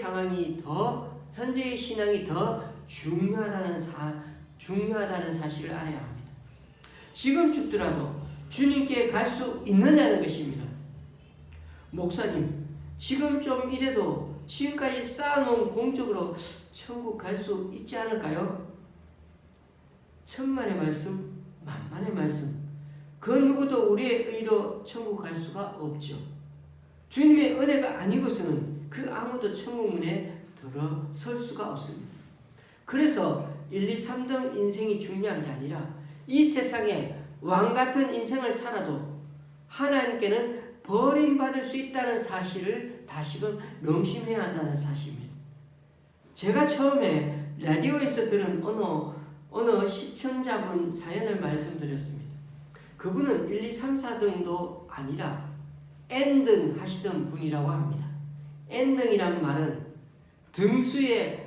현재의 신앙이 더 중요하다는 사실을 알아야 합니다. 지금 죽더라도 주님께 갈 수 있느냐는 것입니다. 목사님, 지금 좀 이래도 지금까지 쌓아놓은 공적으로 천국 갈 수 있지 않을까요? 천만의 말씀, 만만의 말씀. 그 누구도 우리의 의로 천국 갈 수가 없죠. 주님의 은혜가 아니고서는 그 아무도 천국 문에 들어설 수가 없습니다. 그래서 1, 2, 3등 인생이 중요한 게 아니라 이 세상에 왕같은 인생을 살아도 하나님께는 버림받을 수 있다는 사실을 다시금 명심해야 한다는 사실입니다. 제가 처음에 라디오에서 들은 어느 시청자분 사연을 말씀드렸습니다. 그분은 1, 2, 3, 4등도 아니라 N등 하시던 분이라고 합니다. N등이란 말은 등수에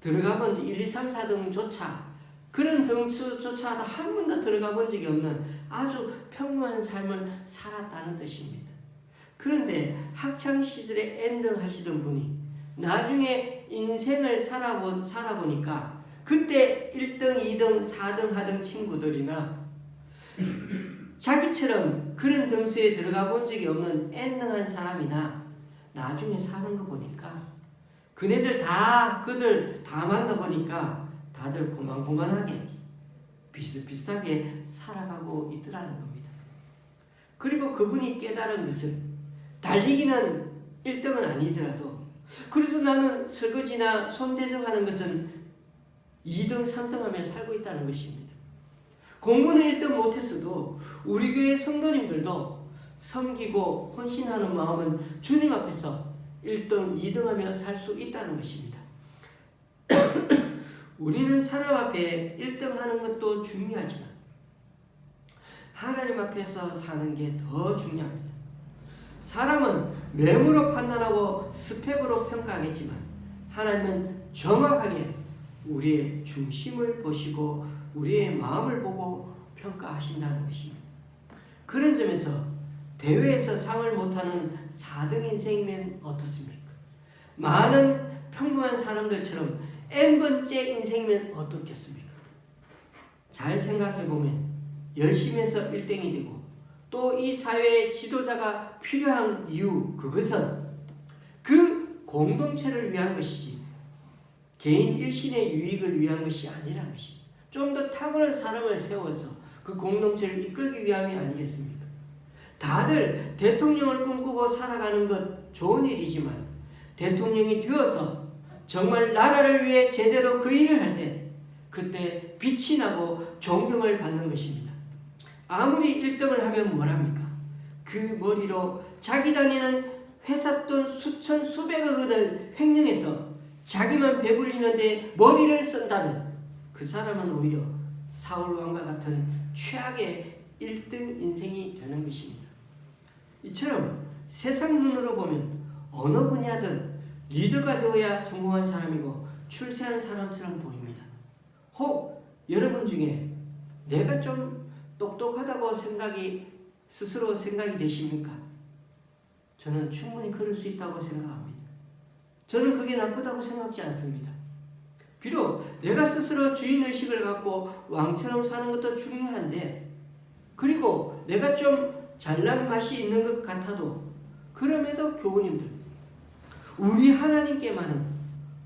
들어가 본 적 1, 2, 3, 4등조차 그런 등수조차도 한 번도 들어가 본 적이 없는 아주 평범한 삶을 살았다는 뜻입니다. 그런데 학창시절에 N등 하시던 분이 나중에 인생을 살아보니까 그때 1등, 2등, 4등 하던 친구들이나 자기처럼 그런 등수에 들어가 본 적이 없는 N등한 사람이나 나중에 사는 거 보니까 그들 다 만나보니까 다들 고만고만하게 비슷비슷하게 살아가고 있더라는 겁니다. 그리고 그분이 깨달은 것은 달리기는 1등은 아니더라도 그래도 나는 설거지나 손대정하는 것은 2등, 3등 하며 살고 있다는 것입니다. 공부는 1등 못했어도 우리 교회 성도님들도 섬기고 헌신하는 마음은 주님 앞에서 1등, 2등 하며 살 수 있다는 것입니다. 우리는 사람 앞에 1등 하는 것도 중요하지만 하나님 앞에서 사는 게 더 중요합니다. 사람은 외모로 판단하고 스펙으로 평가하겠지만 하나님은 정확하게 우리의 중심을 보시고 우리의 마음을 보고 평가하신다는 것입니다. 그런 점에서 대회에서 상을 못하는 4등 인생이면 어떻습니까? 많은 평범한 사람들처럼 N번째 인생이면 어떻겠습니까? 잘 생각해보면 열심히 해서 1등이 되고 또 이 사회에 지도자가 필요한 이유 그것은 그 공동체를 위한 것이지 개인 일신의 유익을 위한 것이 아니라는 것입니다. 좀 더 탁월한 사람을 세워서 그 공동체를 이끌기 위함이 아니겠습니까? 다들 대통령을 꿈꾸고 살아가는 것 좋은 일이지만 대통령이 되어서 정말 나라를 위해 제대로 그 일을 할 때 그때 빛이 나고 존경을 받는 것입니다. 아무리 1등을 하면 뭐랍니까? 그 머리로 자기 다니는 회사 돈 수천 수백억 원을 횡령해서 자기만 배불리는데 머리를 쓴다면 그 사람은 오히려 사울 왕과 같은 최악의 1등 인생이 되는 것입니다. 이처럼 세상 눈으로 보면 어느 분야든 리더가 되어야 성공한 사람이고 출세한 사람처럼 보입니다. 혹 여러분 중에 내가 좀 똑똑하다고 스스로 생각이 되십니까? 저는 충분히 그럴 수 있다고 생각합니다. 저는 그게 나쁘다고 생각지 않습니다. 비록 내가 스스로 주인의식을 갖고 왕처럼 사는 것도 중요한데, 그리고 내가 좀 잘난 맛이 있는 것 같아도, 그럼에도 교우님들, 우리 하나님께만은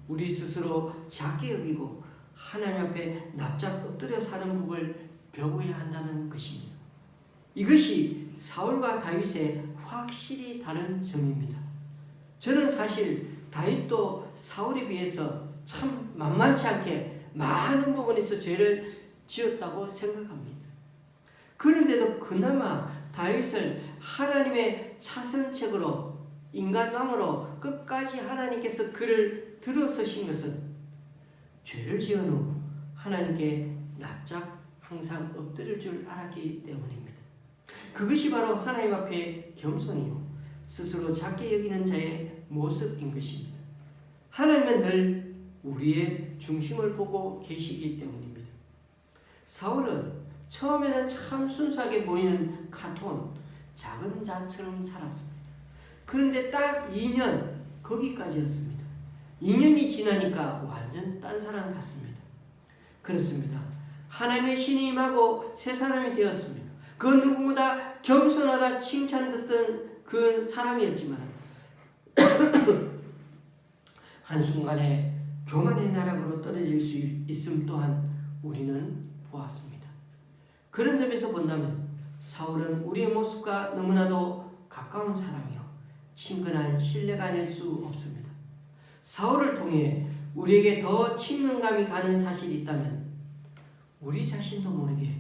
우리 스스로 작게 여기고 하나님 앞에 납작 엎드려 사는 법을 배워야 한다는 것입니다. 이것이 사울과 다윗의 확실히 다른 점입니다. 저는 사실 다윗도 사울에 비해서 참 만만치 않게 많은 부분에서 죄를 지었다고 생각합니다. 그런데도 그나마 다윗을 하나님의 차선책으로, 인간왕으로 끝까지 하나님께서 그를 들어서신 것은 죄를 지은 후 하나님께 납작 항상 엎드릴 줄 알았기 때문입니다. 그것이 바로 하나님 앞에 겸손이요 스스로 작게 여기는 자의 모습인 것입니다. 하나님은 늘 우리의 중심을 보고 계시기 때문입니다. 사울은 처음에는 참 순수하게 보이는 카톤, 작은 자처럼 살았습니다. 그런데 딱 2년 거기까지였습니다. 2년이 지나니까 완전 딴 사람 같습니다. 그렇습니다. 하나님의 신이 임하고 새 사람이 되었습니다. 그 누구보다 겸손하다 칭찬듣던 그 사람이었지만 한순간에 교만의 나락으로 떨어질 수 있음 또한 우리는 보았습니다. 그런 점에서 본다면 사울은 우리의 모습과 너무나도 가까운 사람이요 친근한 신뢰가 아닐 수 없습니다. 사울을 통해 우리에게 더 친근감이 가는 사실이 있다면 우리 자신도 모르게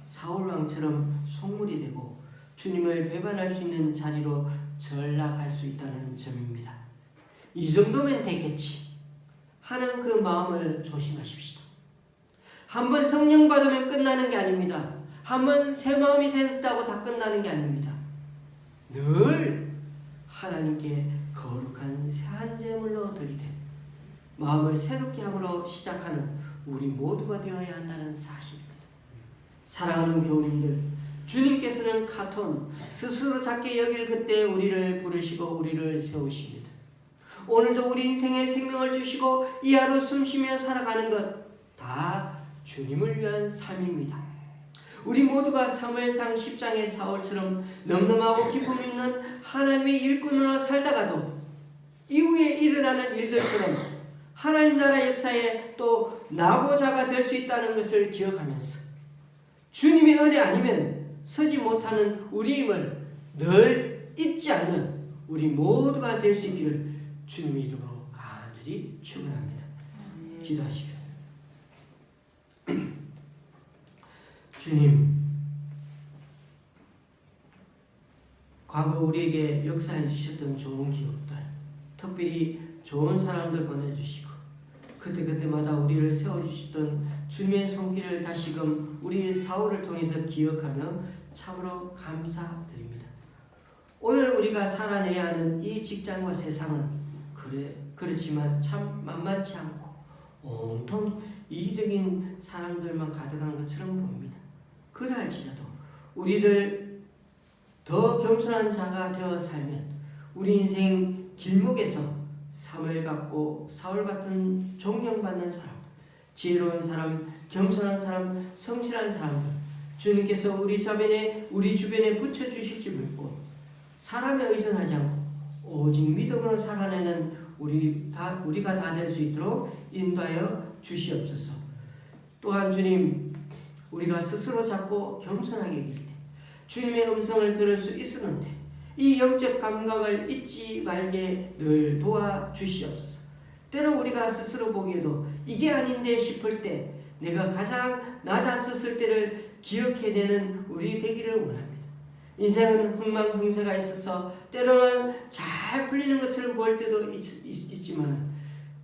사울왕처럼 속물이 되고 주님을 배반할 수 있는 자리로 전락할 수 있다는 점입니다. 이 정도면 되겠지 하는 그 마음을 조심하십시오. 한번 성령 받으면 끝나는 게 아닙니다. 한번 새 마음이 됐다고 다 끝나는 게 아닙니다. 늘 하나님께 거룩한 새한 제물로 드리되 마음을 새롭게 함으로 시작하는 우리 모두가 되어야 한다는 사실입니다. 사랑하는 교우님들, 주님께서는 카톤, 스스로 작게 여길 그때 우리를 부르시고 우리를 세우십니다. 오늘도 우리 인생에 생명을 주시고 이 하루 숨쉬며 살아가는 것 다 주님을 위한 삶입니다. 우리 모두가 사무엘상 10장의 사울처럼 넘넘하고 기쁨 있는 하나님의 일꾼으로 살다가도 이후에 일어나는 일들처럼 하나님 나라 역사에 또 나고자가 될 수 있다는 것을 기억하면서 주님의 은혜 아니면 서지 못하는 우리임을 늘 잊지 않는 우리 모두가 될 수 있기를 주님의 이름으로 간절히 축원합니다. 기도하시겠습니다. 주님, 과거 우리에게 역사해 주셨던 좋은 기억들, 특별히 좋은 사람들 보내주시고 그때그때마다 우리를 세워주시던 주님의 손길을 다시금 우리 사울을 통해서 기억하며 참으로 감사드립니다. 오늘 우리가 살아내야 하는 이 직장과 세상은 그렇지만 참 만만치 않고 온통 이기적인 사람들만 가득한 것처럼 보입니다. 그럴지라도 우리들 더 겸손한 자가 되어 살면 우리 인생 길목에서 사무엘 같고 사울 같은 존경받는 사람, 지혜로운 사람, 겸손한 사람, 성실한 사람들 주님께서 우리 주변에 붙여주실지 믿고 사람에 의존하지 않고 오직 믿음으로 살아내는 우리가 다 될 수 있도록 인도하여 주시옵소서. 또한 주님, 우리가 스스로 잡고 겸손하게 여길 때 주님의 음성을 들을 수 있었는데 이 영적 감각을 잊지 말게 늘 도와주시옵소서. 때로 우리가 스스로 보기에도 이게 아닌데 싶을 때 내가 가장 낮았었을 때를 기억해내는 우리 되기를 원합니다. 인생은 흥망성쇠가 있어서 때로는 잘 풀리는 것처럼 보일 때도 있지만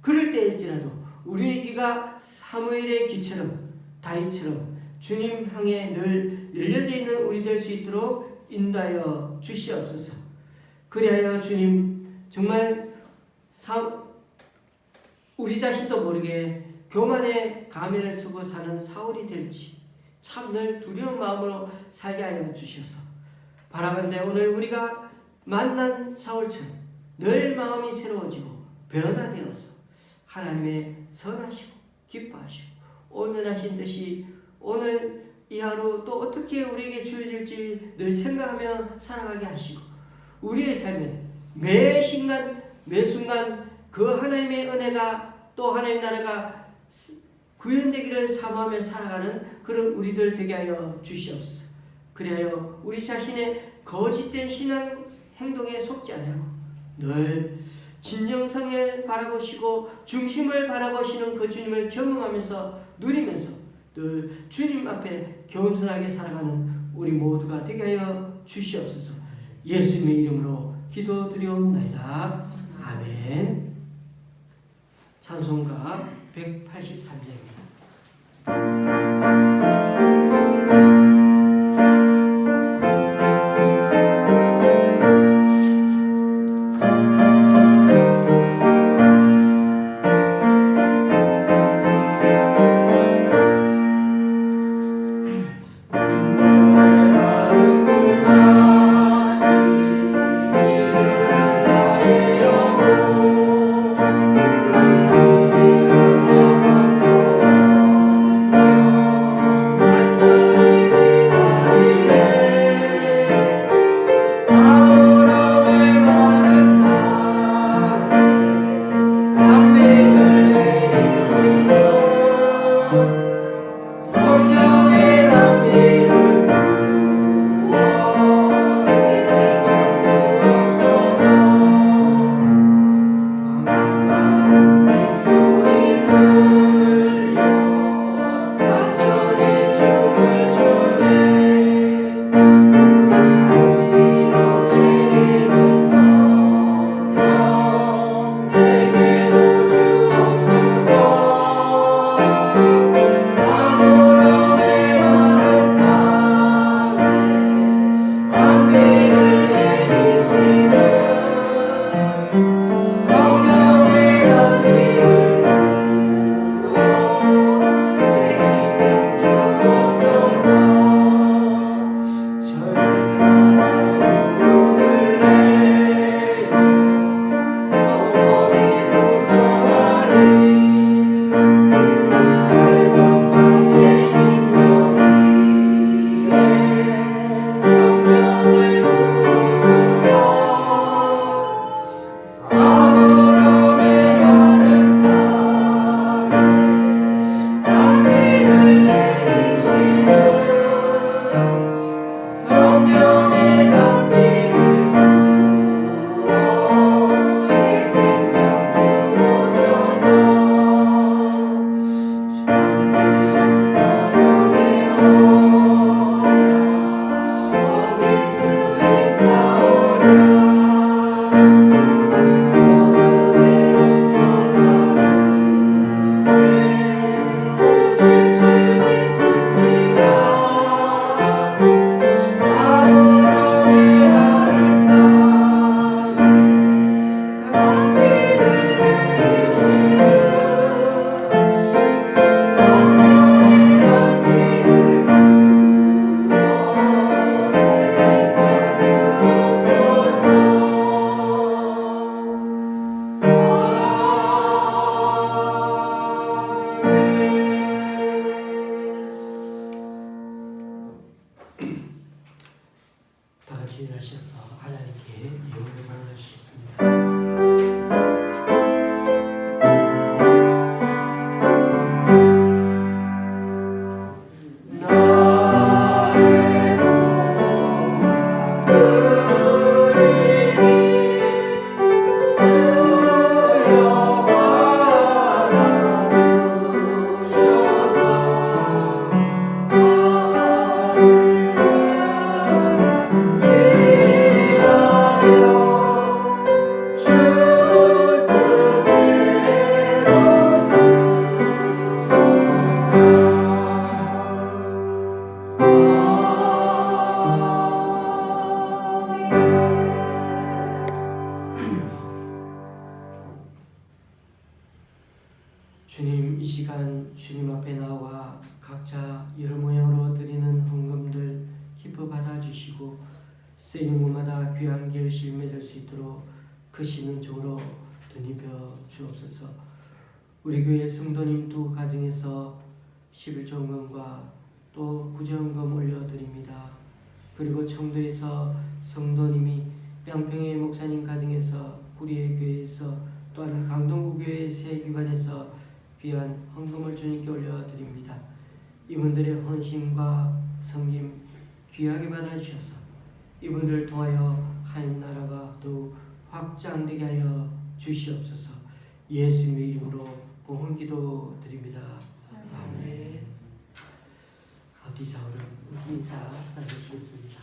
그럴 때일지라도 우리의 귀가 사무엘의 귀처럼 다윗처럼 주님 향해 늘 열려져 있는 우리 될 수 있도록 인도하여 주시옵소서. 그리하여 주님 정말 우리 자신도 모르게 교만의 가면을 쓰고 사는 사울이 될지 참 늘 두려운 마음으로 살게 하여 주셔서 바라건대 오늘 우리가 만난 사울처럼 늘 마음이 새로워지고 변화되어서 하나님의 선하시고 기뻐하시고 온전하신 듯이 오늘 이 하루 또 어떻게 우리에게 주어질지 늘 생각하며 살아가게 하시고 우리의 삶에 매 순간 매 순간 그 하나님의 은혜가 또 하나님 나라가 구현되기를 사모하며 살아가는 그런 우리들 되게 하여 주시옵소서. 그리하여 우리 자신의 거짓된 신앙 행동에 속지 않고 늘 진정성을 바라보시고 중심을 바라보시는 그 주님을 경험하면서 누리면서 늘 주님 앞에 겸손하게 살아가는 우리 모두가 되게 하여 주시옵소서. 예수님의 이름으로 기도드리옵나이다. 아멘. 찬송가 183장입니다. 주 크신 은총으로 드니벼 주옵소서. 우리 교회 성도님 두 가정에서 11조원금과 또 구제원금 올려드립니다. 그리고 청도에서 성도님이 양평의 목사님 가정에서 구리의 교회에서 또한 강동구 교회 새 기관에서 귀한 헌금을 주님께 올려드립니다. 이분들의 헌신과 섬김 귀하게 받아주셔서 이분들을 통하여 하나님 나라가 더욱 확장되게 하여 주시옵소서. 예수님의 이름으로 봉헌기도 드립니다. 아멘. 앞뒤좌우로 인사 나누시겠습니다.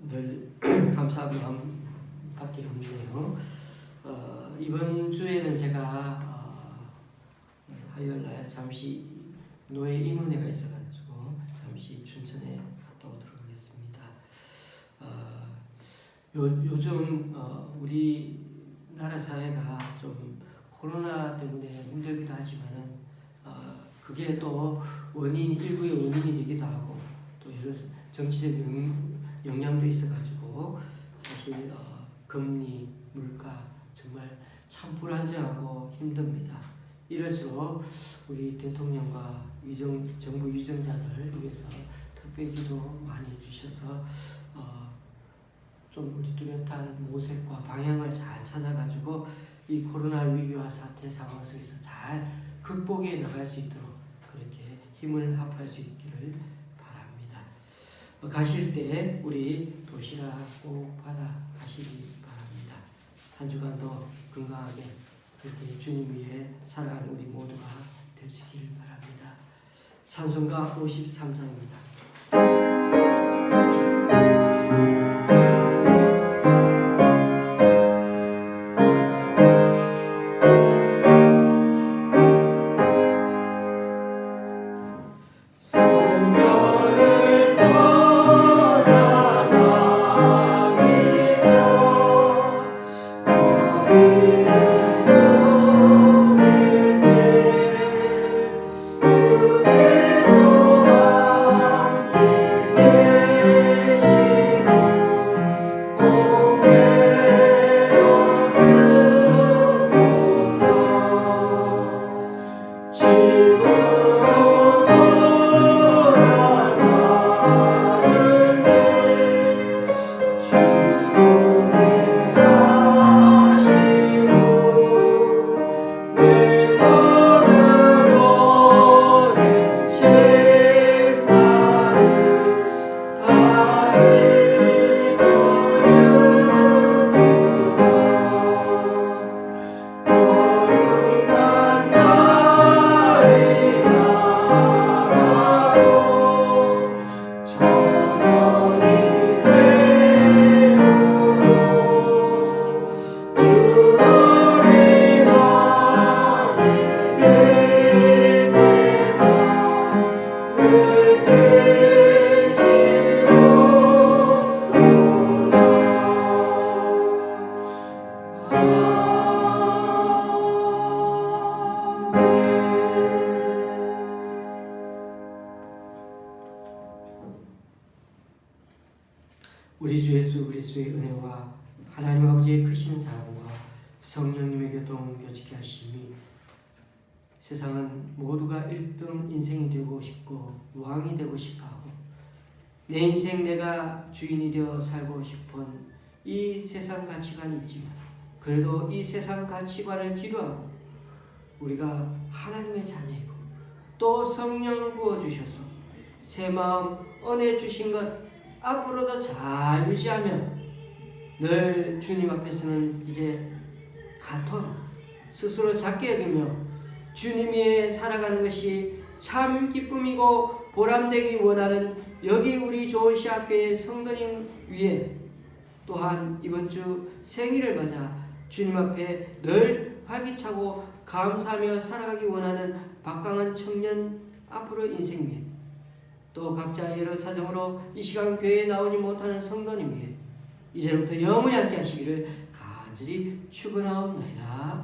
늘 감사한 마음밖에 없네요. 이번 주에는 제가 화요일날 잠시 노예 임원회가 있어가지고 잠시 춘천에 갔다 오도록 하겠습니다. 요즘 우리 나라 사회가 좀 코로나 때문에 힘들기도 하지만은 그게 또 일부의 원인이 되기도 하고 또 여러 정치적 영향도 있어가지고 사실 금리, 물가 정말 참 불안정하고 힘듭니다. 이럴수록 우리 대통령과 정부 위정자들 위해서 특별 기도 많이 해주셔서 좀 우리 뚜렷한 모색과 방향을 잘 찾아가지고 이 코로나 위기와 사태 상황 속에서 잘 극복해 나갈 수 있도록 그렇게 힘을 합할 수 있기를 바랍니다. 가실 때 우리 도시락 꼭 받아 가시기 바랍니다. 한 주간도 건강하게 그렇게 주님 위해 살아가는 우리 모두가 되시길 바랍니다. 찬송가 53장입니다. 우리 주 예수 그리스도의 은혜와 하나님 아버지의 크신 사랑과 성령님의 교통 교직케 하심이 세상은 모두가 1등 인생이 되고 싶고 왕이 되고 싶어하고 내 인생 내가 주인이 되어 살고 싶은 이 세상 가치관이 있지만 그래도 이 세상 가치관을 뒤로하고 우리가 하나님의 자녀이고 또 성령 부어주셔서 새 마음 은혜 주신 것 앞으로도 잘 유지하며 늘 주님 앞에서는 이제 가토록 스스로 작게 여기며 주님 위에 살아가는 것이 참 기쁨이고 보람되기 원하는 여기 우리 좋은 시학교의 성도님 위에 또한 이번 주 생일을 맞아 주님 앞에 늘 활기차고 감사하며 살아가기 원하는 박강한 청년 앞으로 인생 위에 또 각자 여러 사정으로 이 시간 교회에 나오지 못하는 성도님 위에 이제부터 영원히 함께 하시기를 간절히 축원하옵나이다.